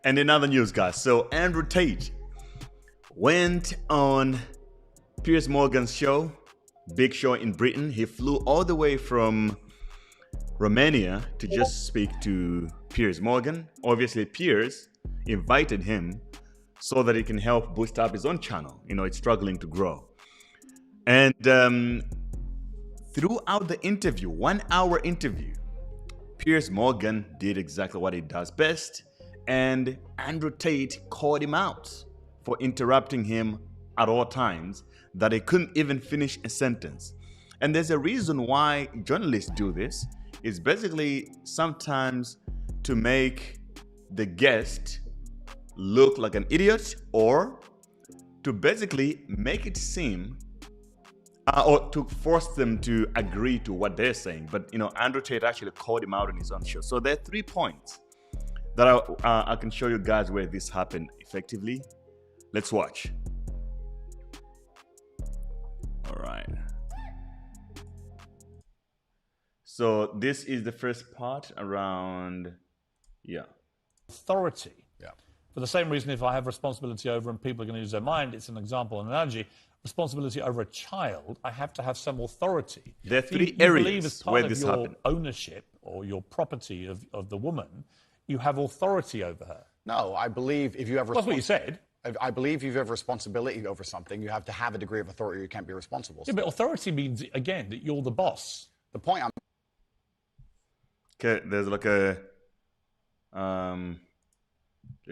And in other news, guys, so Andrew Tate went on Piers Morgan's show, big show in Britain. He flew all the way from Romania to just speak to Piers Morgan. Obviously, Piers invited him so that he can help boost up his own channel. You know, it's struggling to grow. And throughout the interview, 1 hour interview, Piers Morgan did exactly what he does best. And Andrew Tate called him out for interrupting him at all times, that he couldn't even finish a sentence. And there's a reason why journalists do this. It's basically sometimes to make the guest look like an idiot, or to basically make it seem or to force them to agree to what they're saying. But you know, Andrew Tate actually called him out on his own show. So there are 3 points that I can show you guys where this happened effectively. Let's watch. All right. So this is the first part around, authority. Yeah. For the same reason, if I have responsibility over and people are going to use their mind, it's an example, an analogy. Responsibility over a child, I have to have some authority. There are 3 you areas believe as part where of this your happened. ownership or your property of the woman, you have authority over her. No, I believe if you have... That's what you said. I believe if you have responsibility over something, you have to have a degree of authority or you can't be responsible. Yeah, but authority means, again, that you're the boss. The point I'm... Okay, there's like a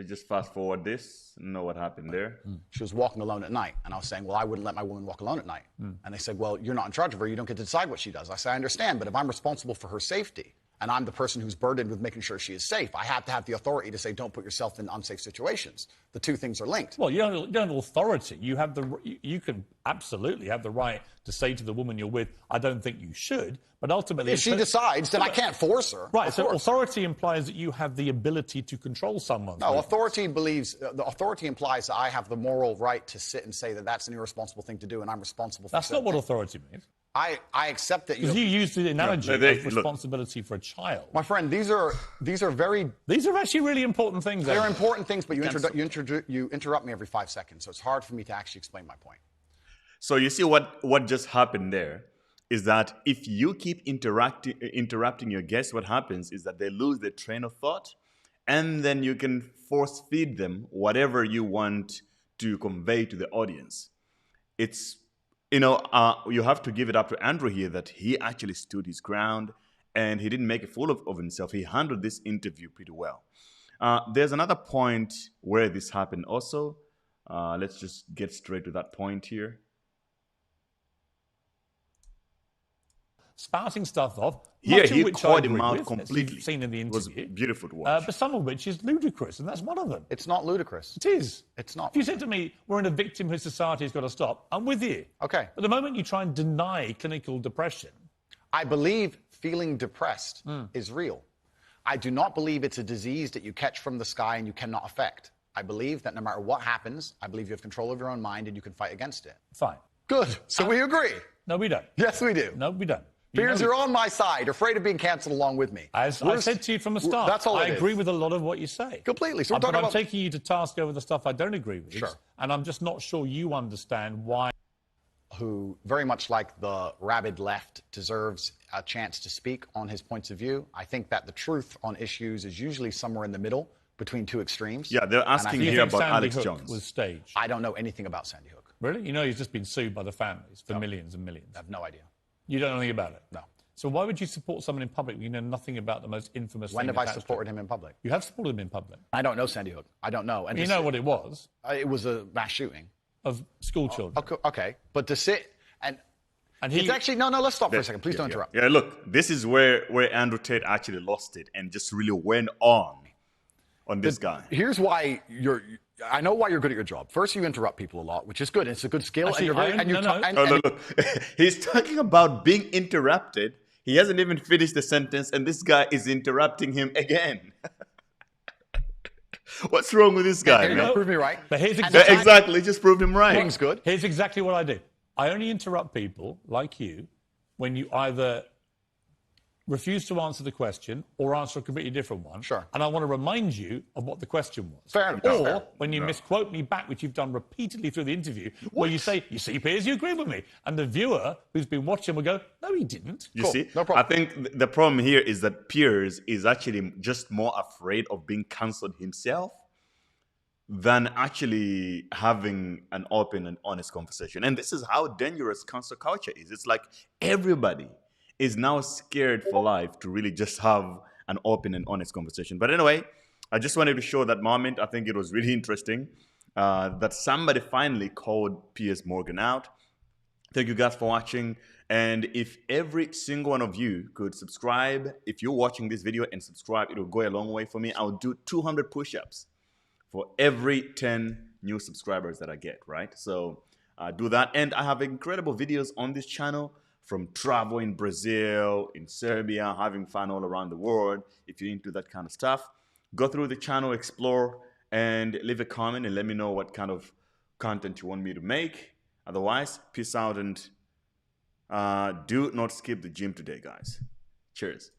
just fast forward this, know what happened there. She was walking alone at night, and I was saying, well, I wouldn't let my woman walk alone at night. And they said, well, you're not in charge of her, you don't get to decide what she does. I said, I understand, but if I'm responsible for her safety, and I'm the person who's burdened with making sure she is safe, I have to have the authority to say, don't put yourself in unsafe situations. The 2 things are linked. Well, you don't have authority. You have you can absolutely have the right to say to the woman you're with, I don't think you should, but ultimately... If she decides, then I can't force her. Right, so authority implies that you have the ability to control someone. No, authority implies that I have the moral right to sit and say that that's an irresponsible thing to do, and I'm responsible for That's not what authority means. I accept that Because you used the analogy of responsibility look, for a child. My friend, these are very... These are actually really important things. They're important things, but you interrupt me every 5 seconds, so it's hard for me to actually explain my point. So you see what just happened there is that if you keep interrupting your guests, what happens is that they lose their train of thought, and then you can force feed them whatever you want to convey to the audience. It's, you have to give it up to Andrew here that he actually stood his ground and he didn't make a fool of himself. He handled this interview pretty well. There's another point where this happened also. Let's just get straight to that point here. Spouting stuff off. Here, much of he which called I him agree out with, completely. as you've seen in the interview. It was beautiful to watch. But some of which is ludicrous, and that's one of them. It's not ludicrous. It is. It's not. If you said to me, we're in a victimhood society, it's got to stop, I'm with you. Okay. But the moment you try and deny clinical depression... I believe feeling depressed is real. I do not believe it's a disease that you catch from the sky and you cannot affect. I believe that no matter what happens, I believe you have control of your own mind and you can fight against it. Fine. Good. So we agree. No, we don't. Yes, we do. No, we don't. Piers, you're on my side, afraid of being cancelled along with me. As I said to you from the start, that's all I agree with a lot of what you say. Completely. So but I'm taking you to task over the stuff I don't agree with. Sure. And I'm just not sure you understand why. Who, very much like the rabid left, deserves a chance to speak on his points of view. I think that the truth on issues is usually somewhere in the middle between 2 extremes. Yeah, they're asking here about Sandy Alex Hook Jones. was staged. I don't know anything about Sandy Hook. Really? You know he's just been sued by the families for millions and millions. I have no idea. You don't know anything about it? No. So why would you support someone in public when you know nothing about the most infamous When thing have I supported him in public? You have supported him in public. I don't know Sandy Hook. I don't know. And you know what it was? It was a mass shooting. Of school children. Okay. But to sit and he... It's actually... No, let's stop for a second. Please don't interrupt. Yeah, look, this is where Andrew Tate actually lost it and just really went on this guy. Here's why I know why you're good at your job. First, you interrupt people a lot, which is good. It's a good skill. Actually, look. He's talking about being interrupted. He hasn't even finished the sentence, and this guy is interrupting him again. What's wrong with this guy? Prove me right. But here's exactly. Just prove him right. Things good. Here's exactly what I do. I only interrupt people like you when you either refuse to answer the question or answer a completely different one. Sure. And I want to remind you of what the question was. Fair enough. Or Fair. when you misquote me back, which you've done repeatedly through the interview, where you say, you see, Piers, you agree with me. And the viewer who's been watching will go, no, he didn't. You Cool. see? No problem. I think the problem here is that Piers is actually just more afraid of being cancelled himself than actually having an open and honest conversation. And this is how dangerous cancel culture is. It's like everybody is now scared for life to really just have an open and honest conversation. But anyway, I just wanted to show that moment. I think it was really interesting that somebody finally called Piers Morgan out. Thank you guys for watching. And if every single one of you could subscribe, if you're watching this video and subscribe, it will go a long way for me. I'll do 200 push-ups for every 10 new subscribers that I get, right? So do that. And I have incredible videos on this channel from travel in Brazil, in Serbia, having fun all around the world. If you're into that kind of stuff, go through the channel, explore, and leave a comment and let me know what kind of content you want me to make. Otherwise, peace out and do not skip the gym today, guys. Cheers.